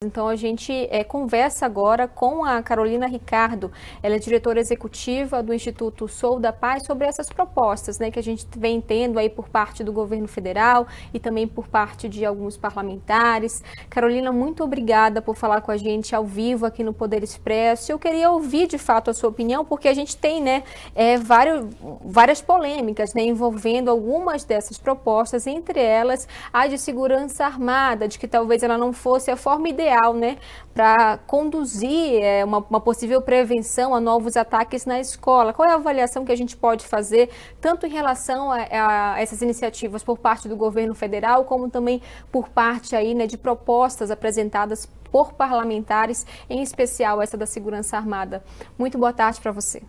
Então a gente conversa agora com a Carolina Ricardo, ela é diretora executiva do Instituto Sou da Paz, sobre essas propostas, né, que a gente vem tendo aí por parte do governo federal e também por parte de alguns parlamentares. Carolina, muito obrigada por falar com a gente ao vivo aqui no Poder Expresso. Eu queria ouvir de fato a sua opinião, porque a gente tem, né, várias polêmicas, né, envolvendo algumas dessas propostas, entre elas a de segurança armada, de que talvez ela não fosse a forma ideal, né, para conduzir uma possível prevenção a novos ataques na escola. Qual é a avaliação que a gente pode fazer, tanto em relação a essas iniciativas por parte do governo federal, como também por parte aí, né, de propostas apresentadas por parlamentares, em especial essa da segurança armada? Muito boa tarde para você.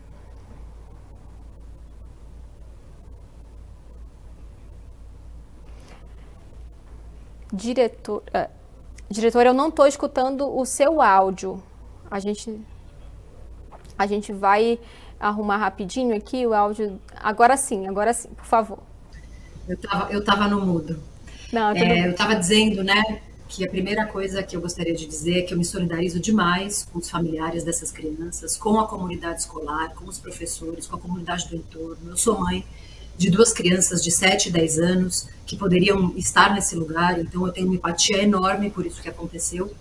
Diretor, eu não estou escutando o seu áudio. A gente vai arrumar rapidinho aqui o áudio. Agora sim, por favor. Eu tava no mudo. Não, tudo bem. Eu estava dizendo, né, que a primeira coisa que eu gostaria de dizer é que eu me solidarizo demais com os familiares dessas crianças, com a comunidade escolar, com os professores, com a comunidade do entorno. Eu sou mãe de duas crianças de 7 e 10 anos que poderiam estar nesse lugar, então eu tenho uma empatia enorme por isso que aconteceu.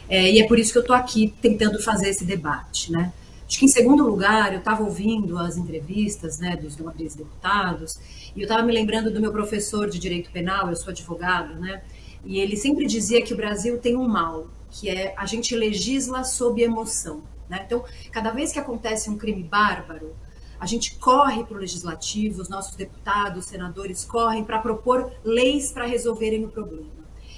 E é por isso que eu estou aqui tentando fazer esse debate, né? Acho que, em segundo lugar, eu estava ouvindo as entrevistas, né, dos nobres deputados, e eu estava me lembrando do meu professor de direito penal. Eu sou advogada, né, e ele sempre dizia que o Brasil tem um mal, que é a gente legisla sob emoção, né? Então, cada vez que acontece um crime bárbaro, a gente corre para o legislativo, os nossos deputados, senadores correm para propor leis para resolverem o problema.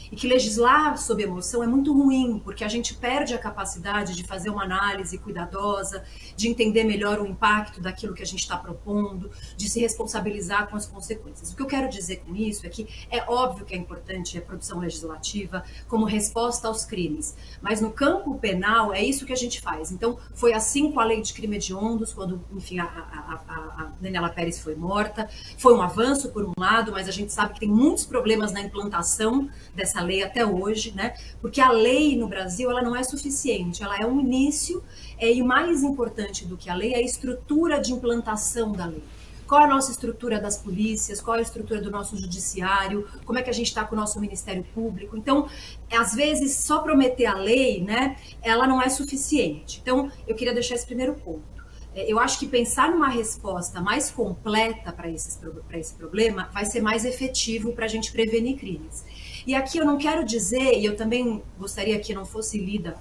E que legislar sob emoção é muito ruim, porque a gente perde a capacidade de fazer uma análise cuidadosa, de entender melhor o impacto daquilo que a gente está propondo, de se responsabilizar com as consequências. O que eu quero dizer com isso é que é óbvio que é importante a produção legislativa como resposta aos crimes, mas no campo penal é isso que a gente faz. Então, foi assim com a lei de crime hediondos, quando, enfim, a Daniela Pérez foi morta. Foi um avanço por um lado, mas a gente sabe que tem muitos problemas na implantação dessa lei até hoje, né? Porque a lei no Brasil, ela não é suficiente, ela é um início, e o mais importante do que a lei é a estrutura de implantação da lei. Qual é a nossa estrutura das polícias, qual é a estrutura do nosso judiciário, como é que a gente está com o nosso Ministério Público. Então, às vezes, só prometer a lei, né, ela não é suficiente. Então, eu queria deixar esse primeiro ponto. Eu acho que pensar numa resposta mais completa para esse problema vai ser mais efetivo para a gente prevenir crimes. E aqui eu não quero dizer, e eu também gostaria que não fosse lida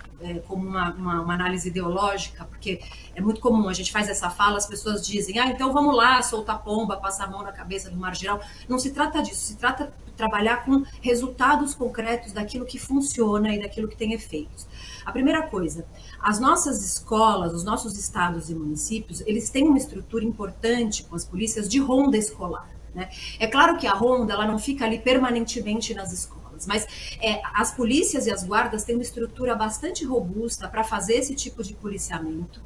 como uma análise ideológica, porque é muito comum, a gente faz essa fala, as pessoas dizem, então vamos lá, soltar pomba, passar a mão na cabeça do marginal. Não se trata disso, se trata de trabalhar com resultados concretos daquilo que funciona e daquilo que tem efeitos. A primeira coisa, as nossas escolas, os nossos estados e municípios, eles têm uma estrutura importante com as polícias de ronda escolar, né? É claro que a ronda, ela não fica ali permanentemente nas escolas, mas as polícias e as guardas têm uma estrutura bastante robusta para fazer esse tipo de policiamento,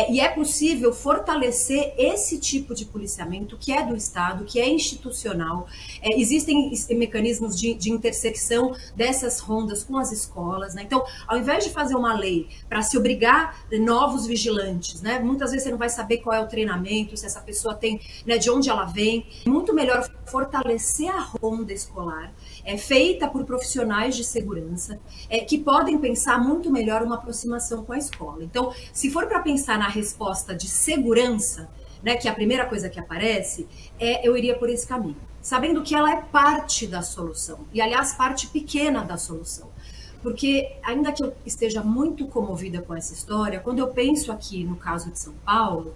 e é possível fortalecer esse tipo de policiamento que é do Estado, que é institucional. Existem mecanismos de intersecção dessas rondas com as escolas, né? Então, ao invés de fazer uma lei para se obrigar novos vigilantes, né? Muitas vezes você não vai saber qual é o treinamento, se essa pessoa tem, né, de onde ela vem. Muito melhor fortalecer a ronda escolar, feita por profissionais de segurança, que podem pensar muito melhor uma aproximação com a escola. Então, se for para pensar na resposta de segurança, né, que é a primeira coisa que aparece, eu iria por esse caminho, sabendo que ela é parte da solução, e aliás, parte pequena da solução. Porque, ainda que eu esteja muito comovida com essa história, quando eu penso aqui no caso de São Paulo,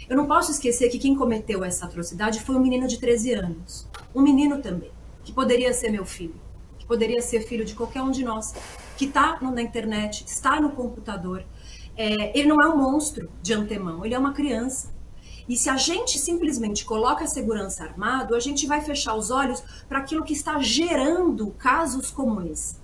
eu não posso esquecer que quem cometeu essa atrocidade foi um menino de 13 anos. Um menino também, que poderia ser meu filho, que poderia ser filho de qualquer um de nós, que está na internet, está no computador. Ele não é um monstro de antemão, ele é uma criança. E se a gente simplesmente coloca a segurança armado, a gente vai fechar os olhos para aquilo que está gerando casos como esse.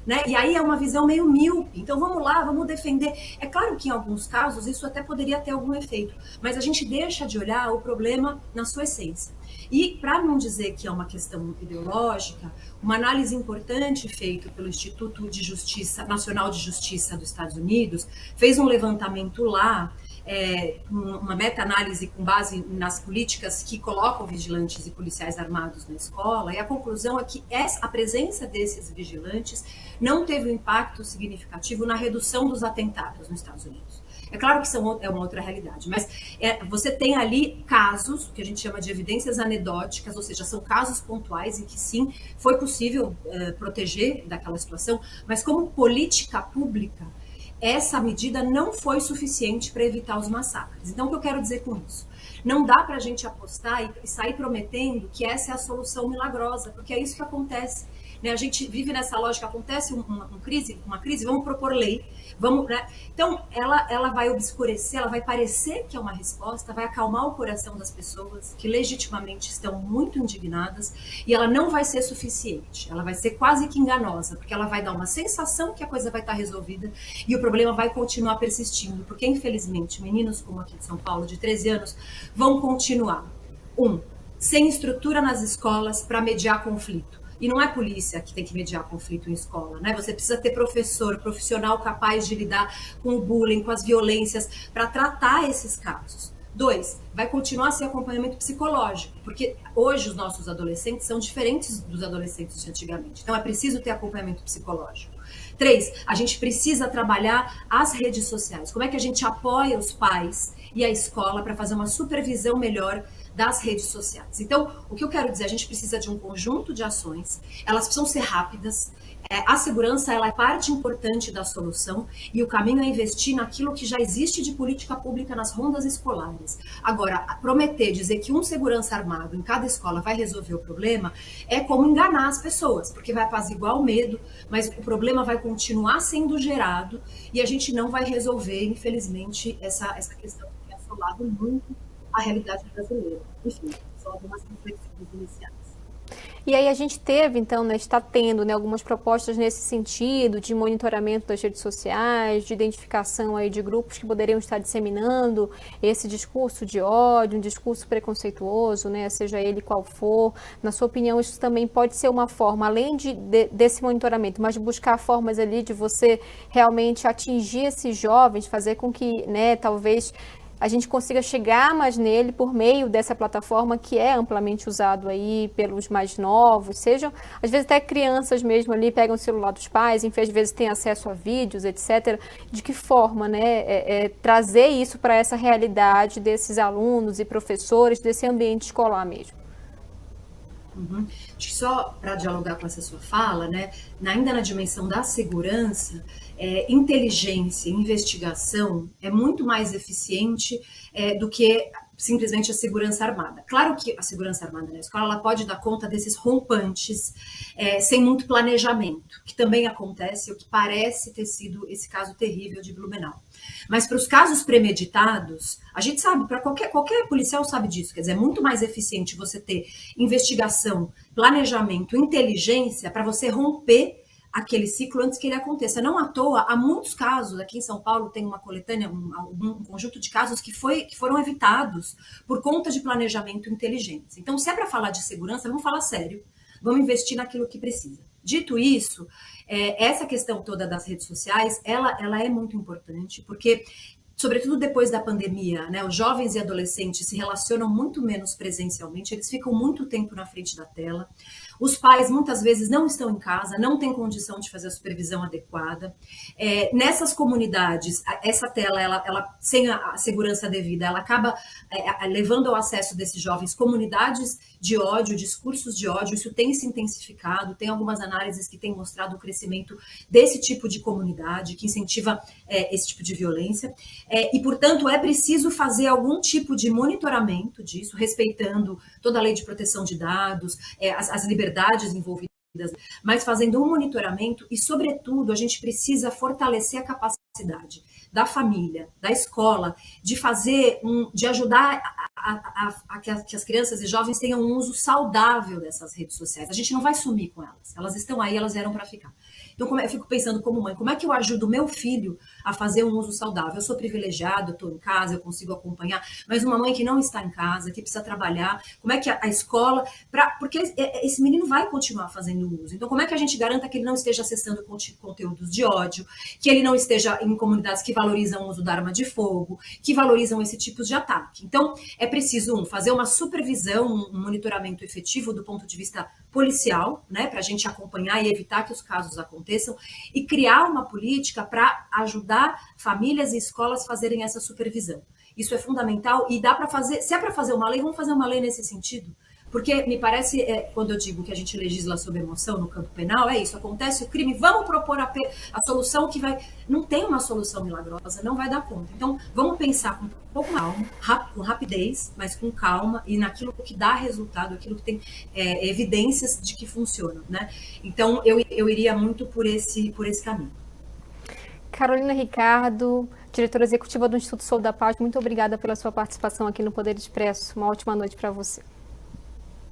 né? E aí é uma visão meio míope. Então vamos lá, vamos defender. É claro que em alguns casos isso até poderia ter algum efeito, mas a gente deixa de olhar o problema na sua essência. E para não dizer que é uma questão ideológica, uma análise importante feita pelo Instituto de Justiça Nacional de Justiça dos Estados Unidos fez um levantamento lá, uma meta-análise com base nas políticas que colocam vigilantes e policiais armados na escola, e a conclusão é que a presença desses vigilantes não teve um impacto significativo na redução dos atentados nos Estados Unidos. É claro que é uma outra realidade, mas você tem ali casos, que a gente chama de evidências anedóticas, ou seja, são casos pontuais em que sim, foi possível proteger daquela situação, mas como política pública, essa medida não foi suficiente para evitar os massacres. Então, o que eu quero dizer com isso? Não dá para a gente apostar e sair prometendo que essa é a solução milagrosa, porque é isso que acontece. Né? A gente vive nessa lógica, acontece uma crise, vamos propor lei, vamos, né? Então ela vai obscurecer, ela vai parecer que é uma resposta, vai acalmar o coração das pessoas que legitimamente estão muito indignadas, e ela não vai ser suficiente, ela vai ser quase que enganosa, porque ela vai dar uma sensação que a coisa vai estar resolvida e o problema vai continuar persistindo, porque infelizmente meninos como aqui de São Paulo de 13 anos vão continuar, sem estrutura nas escolas para mediar conflito. E não é polícia que tem que mediar conflito em escola, né? Você precisa ter profissional capaz de lidar com o bullying, com as violências, para tratar esses casos. 2, vai continuar sem acompanhamento psicológico, porque hoje os nossos adolescentes são diferentes dos adolescentes de antigamente. Então é preciso ter acompanhamento psicológico. 3, a gente precisa trabalhar as redes sociais. Como é que a gente apoia os pais e a escola para fazer uma supervisão melhor das redes sociais? Então, o que eu quero dizer, a gente precisa de um conjunto de ações, elas precisam ser rápidas, a segurança ela é parte importante da solução e o caminho é investir naquilo que já existe de política pública nas rondas escolares. Agora, prometer, dizer que um segurança armado em cada escola vai resolver o problema é como enganar as pessoas, porque vai apaziguar o medo, mas o problema vai continuar sendo gerado e a gente não vai resolver, infelizmente, essa questão que tem assolado muito a realidade brasileira. Enfim, são algumas reflexões iniciais. E aí a gente teve, então, né, está tendo, né, algumas propostas nesse sentido, de monitoramento das redes sociais, de identificação aí de grupos que poderiam estar disseminando esse discurso de ódio, um discurso preconceituoso, né, seja ele qual for. Na sua opinião, isso também pode ser uma forma, além desse monitoramento, mas de buscar formas ali de você realmente atingir esses jovens, fazer com que, né, talvez a gente consiga chegar mais nele por meio dessa plataforma que é amplamente usado aí pelos mais novos, sejam, às vezes até crianças mesmo ali pegam o celular dos pais, enfim, às vezes têm acesso a vídeos, etc. De que forma, né, trazer isso para essa realidade desses alunos e professores, desse ambiente escolar mesmo? Acho que só para dialogar com essa sua fala, né, ainda na dimensão da segurança, inteligência, investigação é muito mais eficiente do que simplesmente a segurança armada. Claro que a segurança armada na escola ela pode dar conta desses rompantes sem muito planejamento, que também acontece, o que parece ter sido esse caso terrível de Blumenau. Mas para os casos premeditados, a gente sabe, para qualquer policial sabe disso, quer dizer, é muito mais eficiente você ter investigação, planejamento, inteligência para você romper aquele ciclo antes que ele aconteça. Não à toa, há muitos casos, aqui em São Paulo tem uma coletânea, um conjunto de casos que foram evitados por conta de planejamento inteligente. Então, se é para falar de segurança, vamos falar sério, vamos investir naquilo que precisa. Dito isso, essa questão toda das redes sociais, ela é muito importante, porque sobretudo depois da pandemia, né, os jovens e adolescentes se relacionam muito menos presencialmente, eles ficam muito tempo na frente da tela. Os pais muitas vezes não estão em casa, não têm condição de fazer a supervisão adequada. Nessas comunidades, essa tela, ela sem a segurança devida, ela acaba levando ao acesso desses jovens comunidades de ódio, discursos de ódio. Isso tem se intensificado, tem algumas análises que têm mostrado o crescimento desse tipo de comunidade, que incentiva esse tipo de violência. E, portanto, é preciso fazer algum tipo de monitoramento disso, respeitando toda a lei de proteção de dados, as liberdades envolvidas, mas fazendo um monitoramento e, sobretudo, a gente precisa fortalecer a capacidade da família, da escola, de ajudar a que as crianças e jovens tenham um uso saudável dessas redes sociais. A gente não vai sumir com elas, elas estão aí, elas vieram para ficar. Então, eu fico pensando como mãe, como é que eu ajudo o meu filho a fazer um uso saudável? Eu sou privilegiado, estou em casa, eu consigo acompanhar, mas uma mãe que não está em casa, que precisa trabalhar, como é que a escola... porque esse menino vai continuar fazendo uso. Então, como é que a gente garanta que ele não esteja acessando conteúdos de ódio, que ele não esteja em comunidades que valorizam o uso da arma de fogo, que valorizam esse tipo de ataque? Então, é preciso, fazer uma supervisão, um monitoramento efetivo do ponto de vista policial, né, para a gente acompanhar e evitar que os casos aconteçam, e criar uma política para ajudar famílias e escolas a fazerem essa supervisão. Isso é fundamental e dá para fazer, se é para fazer uma lei, vamos fazer uma lei nesse sentido. Porque me parece, quando eu digo que a gente legisla sob emoção no campo penal, é isso, acontece o crime, vamos propor a solução que vai... Não tem uma solução milagrosa, não vai dar conta. Então, vamos pensar com um pouco calma, com rapidez, mas com calma, e naquilo que dá resultado, aquilo que tem evidências de que funciona, né? Então, eu iria muito por esse caminho. Carolina Ricardo, diretora executiva do Instituto Sou da Paz, muito obrigada pela sua participação aqui no Poder Expresso. Uma ótima noite para você.